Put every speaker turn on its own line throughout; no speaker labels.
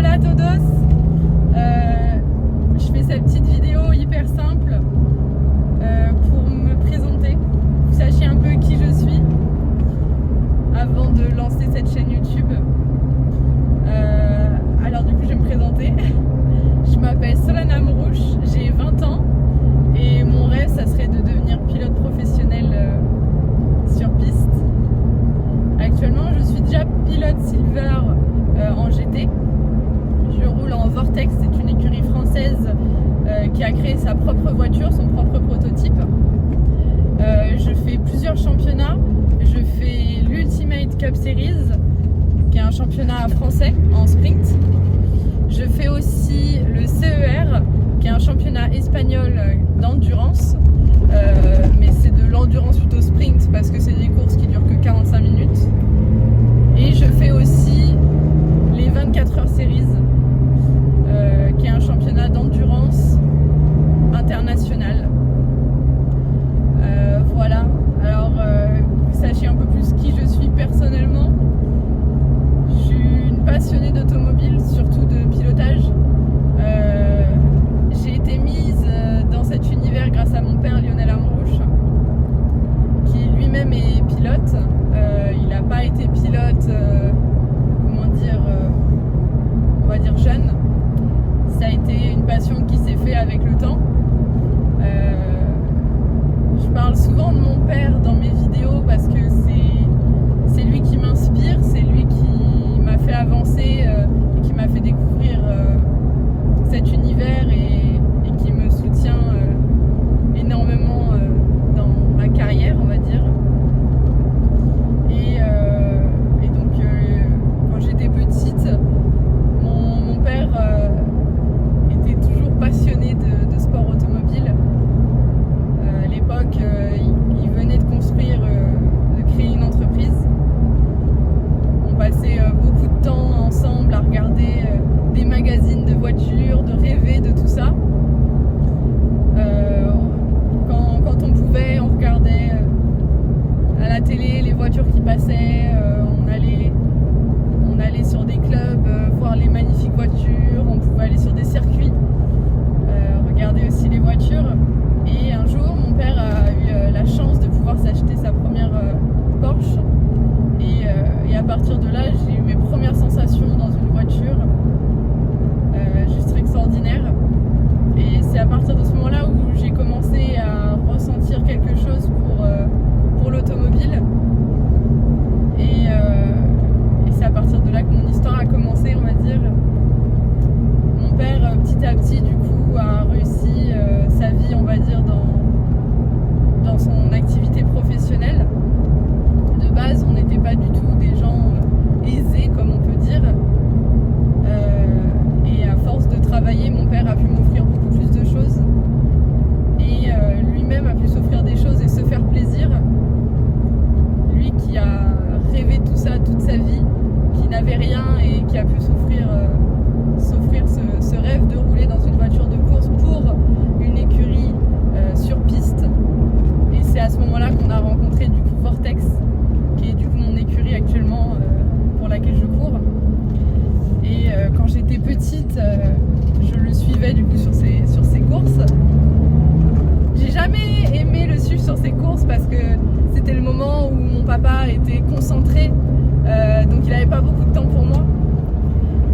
Hola a todos. Je fais cette petite vidéo hyper simple pour me présenter, que vous sachiez un peu qui je suis avant de lancer cette chaîne YouTube. Alors du coup je vais me présenter. Je m'appelle Solana Amrouche, j'ai 20 ans et mon rêve ça serait de devenir pilote professionnel sur piste. Actuellement je suis déjà pilote silver en GT. Je roule en Vortex, c'est une écurie française qui a créé sa propre voiture, son propre prototype. Je fais plusieurs championnats. Je fais l'Ultimate Cup Series, qui est un championnat français en sprint. Je fais aussi le CER, qui est un championnat espagnol d'endurance. Mais c'est de l'endurance plutôt sprint parce que c'est des courses qui durent que 45 minutes. Et je fais aussi les 24 heures series, qui est un championnat d'endurance international. Voilà, alors vous sachiez un peu plus qui je suis personnellement. Je suis une passionnée d'automobile, surtout de pilotage. J'ai été mise dans cet univers grâce à mon père Lionel Amrouche, qui lui-même est pilote. Il n'a pas été pilote, on va dire jeune. Ça a été une passion qui s'est fait avec le temps. Je parle souvent de mon père dans mes vidéos parce que c'est lui qui m'inspire, c'est lui qui m'a fait avancer et qui m'a fait découvrir cet univers et qui me soutient énormément dans ma carrière, on va dire. Et donc quand j'étais petite, mon père était toujours passionné de sport automobile. À l'époque, il venait de construire, de créer une entreprise. On passait beaucoup de temps ensemble à regarder des magazines de voitures, de rêver de tout ça. Quand on pouvait, on regardait à la télé les voitures qui passaient. On allait sur des clubs voir les magnifiques voitures. On pouvait aller sur des circuits, regarder aussi les voitures. Et un jour, mon père a eu la chance de pouvoir s'acheter sa première Porsche. Et à partir de là, j'ai eu mes premières sensations dans une voiture, juste extraordinaire. Et c'est à partir de ce moment-là où j'ai commencé à ressentir quelque chose pour l'automobile. Et c'est à partir de là que mon histoire a commencé, on va dire. Mon père, petit à petit, du coup, a réussi sa vie, on va dire, dans son activité professionnelle. De base, on n'était pas du tout des gens aisés, comme on peut dire. Et à force de travailler, mon père a pu m'offrir beaucoup plus de choses. Et lui-même a pu s'offrir des choses et se faire plaisir. Lui qui a rêvé tout ça toute sa vie, qui n'avait rien et qui a pu s'offrir ce rêve de rouler dans une voiture de course pour une écurie sur piste. Et c'est à ce moment-là qu'on a rencontré du coup Vortex, qui est du coup mon écurie actuellement pour laquelle je cours. Et quand j'étais petite, je le suivais du coup sur ses courses. J'ai jamais aimé le suivre sur ses courses parce que c'était le moment où mon papa était concentré, donc il n'avait pas beaucoup de temps pour moi.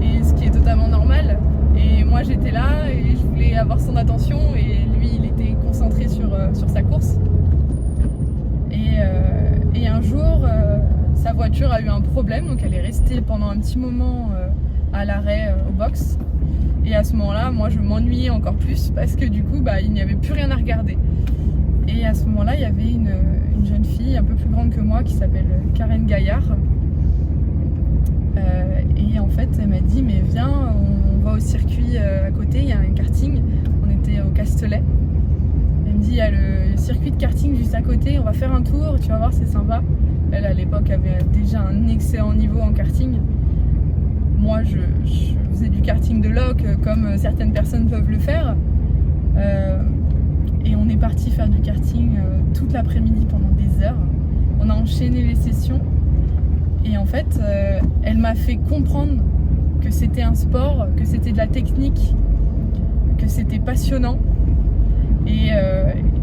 Et ce qui est totalement normal. Et moi j'étais là et je voulais avoir son attention et lui il était concentré sur sa course. Et un jour sa voiture a eu un problème, donc elle est restée pendant un petit moment à l'arrêt au box. Et à ce moment-là, moi je m'ennuyais encore plus parce que du coup il n'y avait plus rien à regarder. Et à ce moment-là, il y avait une jeune fille un peu plus grande que moi qui s'appelle Karen Gaillard. Et en fait, elle m'a dit mais viens, on va au circuit à côté, il y a un karting. On était au Castellet. Elle me dit il y a le circuit de karting juste à côté, on va faire un tour, tu vas voir, c'est sympa. Elle à l'époque avait déjà un excellent niveau en karting. Moi je faisais du karting de loc comme certaines personnes peuvent le faire. Et on est parti faire du karting toute l'après-midi pendant des heures. On a enchaîné les sessions. Et en fait, elle m'a fait comprendre que c'était un sport, que c'était de la technique, que c'était passionnant. Et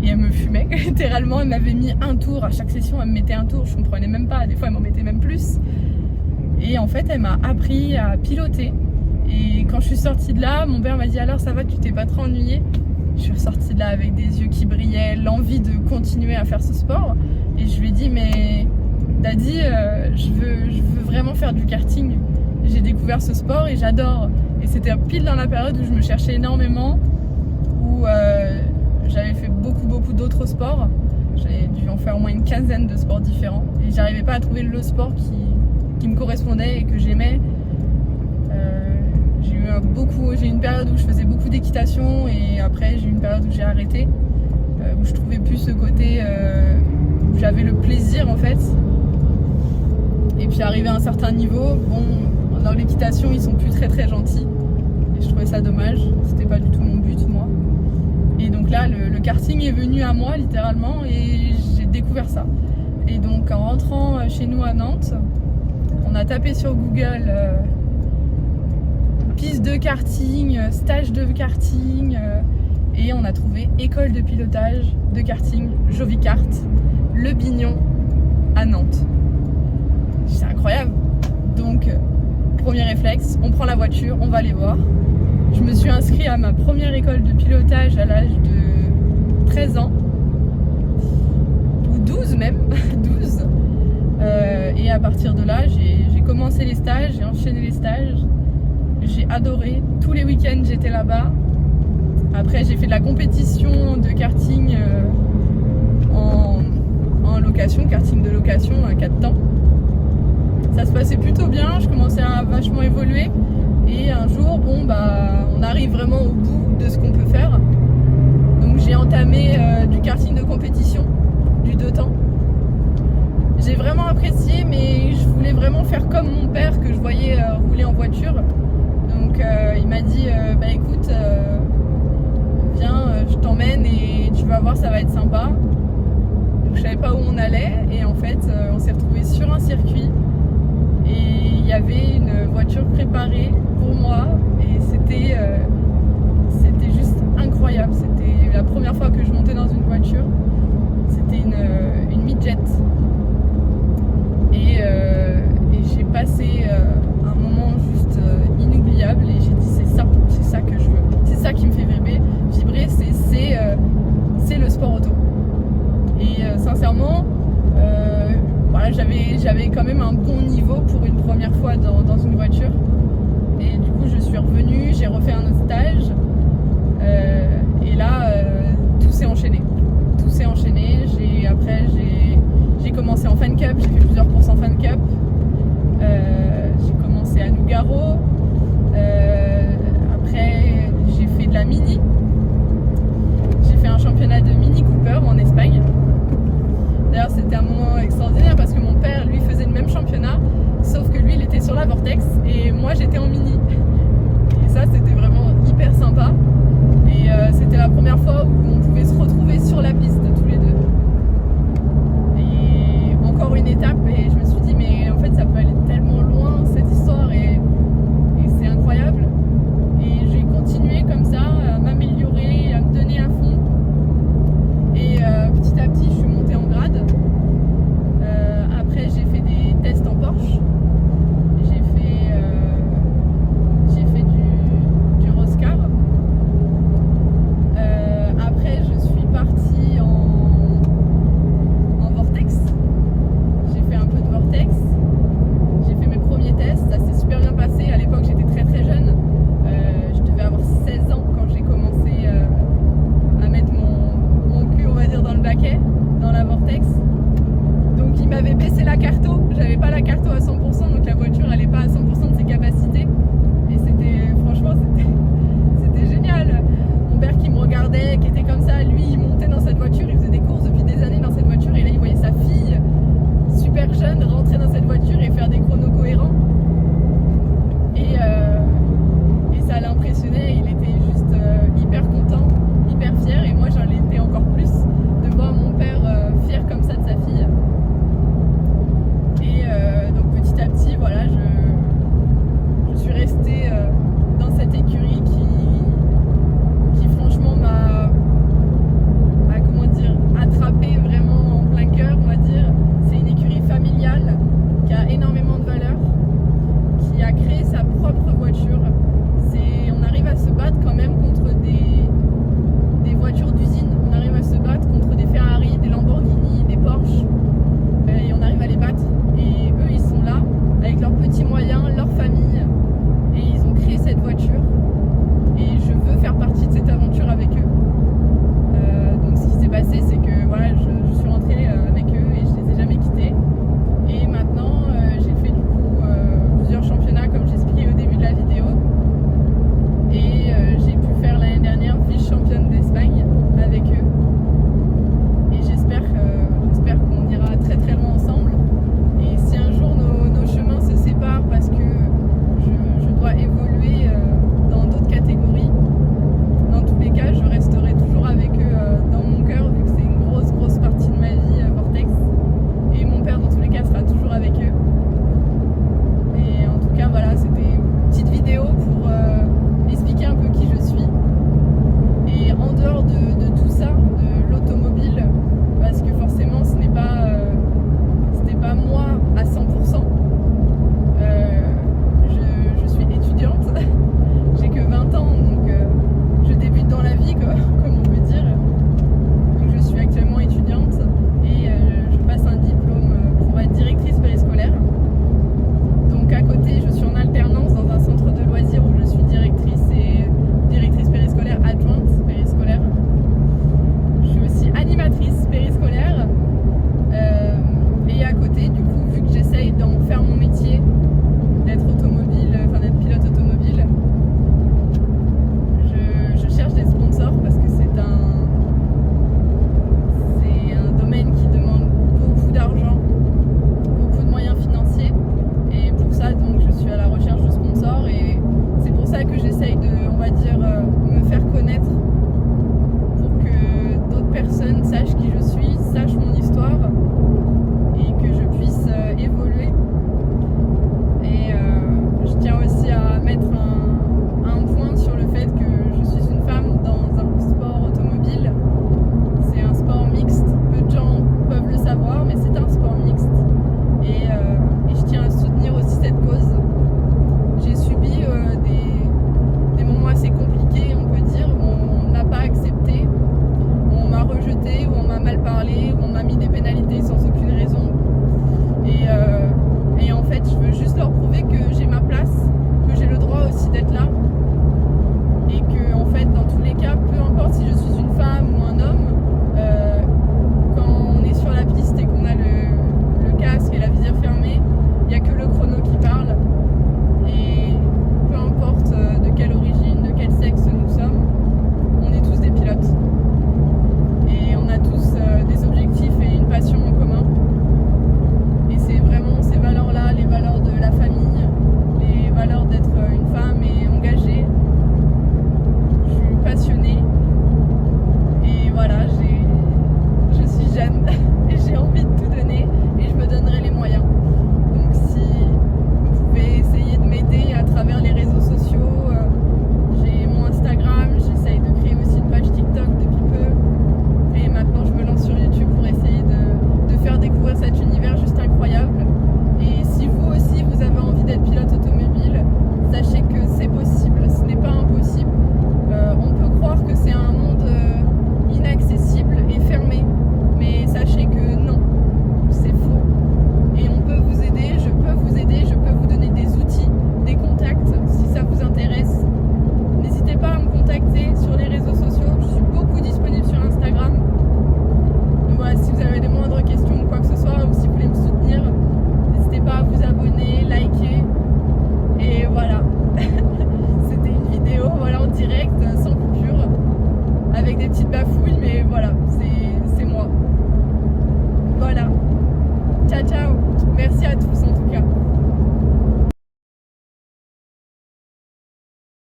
elle me fumait, littéralement. Elle m'avait mis un tour, à chaque session elle me mettait un tour, je comprenais même pas, des fois elle m'en mettait même plus. Et en fait elle m'a appris à piloter. Et quand je suis sortie de là, mon père m'a dit alors ça va, tu t'es pas trop ennuyée? Je suis ressortie de là avec des yeux qui brillaient, l'envie de continuer à faire ce sport. Et je lui ai dit mais Daddy, je veux vraiment faire du karting. J'ai découvert ce sport et j'adore. Et c'était pile dans la période où je me cherchais énormément, où j'avais fait beaucoup d'autres sports. J'avais dû en faire au moins une quinzaine de sports différents. Et j'arrivais pas à trouver le sport qui me correspondait et que j'aimais. J'ai eu une période où je faisais beaucoup d'équitation et après j'ai eu une période où j'ai arrêté, où je trouvais plus ce côté où j'avais le plaisir en fait. Et puis arrivé à un certain niveau, bon, dans l'équitation ils sont plus très gentils et je trouvais ça dommage, c'était pas du tout mon but moi. Et donc là le karting est venu à moi littéralement et j'ai découvert ça. Et donc en rentrant chez nous à Nantes, on a tapé sur Google piste de karting, stage de karting, et on a trouvé école de pilotage de karting Jovicart, Le Bignon à Nantes. C'est incroyable. Donc premier réflexe, on prend la voiture, on va aller voir. Je me suis inscrite à ma première école de pilotage à l'âge de 13 ans, ou 12 même, 12. Et à partir de là, j'ai commencé les stages, j'ai enchaîné les stages. J'ai adoré, tous les week-ends j'étais là-bas. Après j'ai fait de la compétition de karting en location, karting de location à 4 temps. Ça se passait plutôt bien, je commençais à vachement évoluer. Et un jour, on arrive vraiment au bout de ce qu'on peut faire. Donc j'ai entamé du karting de compétition, du 2 temps. J'ai vraiment apprécié, mais je voulais vraiment faire comme mon père que je voyais rouler en voiture. Donc il m'a dit écoute, viens, je t'emmène et tu vas voir, ça va être sympa. Donc je savais pas où on allait et en fait on s'est retrouvés sur un circuit et il y avait une voiture préparée pour moi et c'était juste incroyable. C'était la première fois que je montais dans une voiture. C'était une midget et j'ai passé un moment juste inoubliable et j'ai dit c'est ça que je veux, c'est ça qui me fait vibrer, c'est le sport auto. Et sincèrement voilà, j'avais quand même un bon niveau pour une première fois dans une voiture et du coup je suis revenue, j'ai refait un autre stage et là tout s'est enchaîné, après j'ai commencé en fan cup, j'ai fait plusieurs courses en fan cup. J'ai commencé à Nougaro, après j'ai fait de la mini, j'ai fait un championnat de Mini Cooper en Espagne. D'ailleurs c'était un moment extraordinaire parce que mon père lui faisait le même championnat, sauf que lui il était sur la Vortex et moi j'étais en mini. Et ça c'était vraiment hyper sympa et c'était la première fois où on pouvait se retrouver sur la piste tous les deux. Et encore une étape et je me suis dit mais en fait ça peut aller tellement loin cette histoire et c'est incroyable. Et j'ai continué comme ça à m'améliorer, à me donner à fond et petit à petit je suis montée en grade. Après j'ai fait des tests en Porsche, j'ai fait côté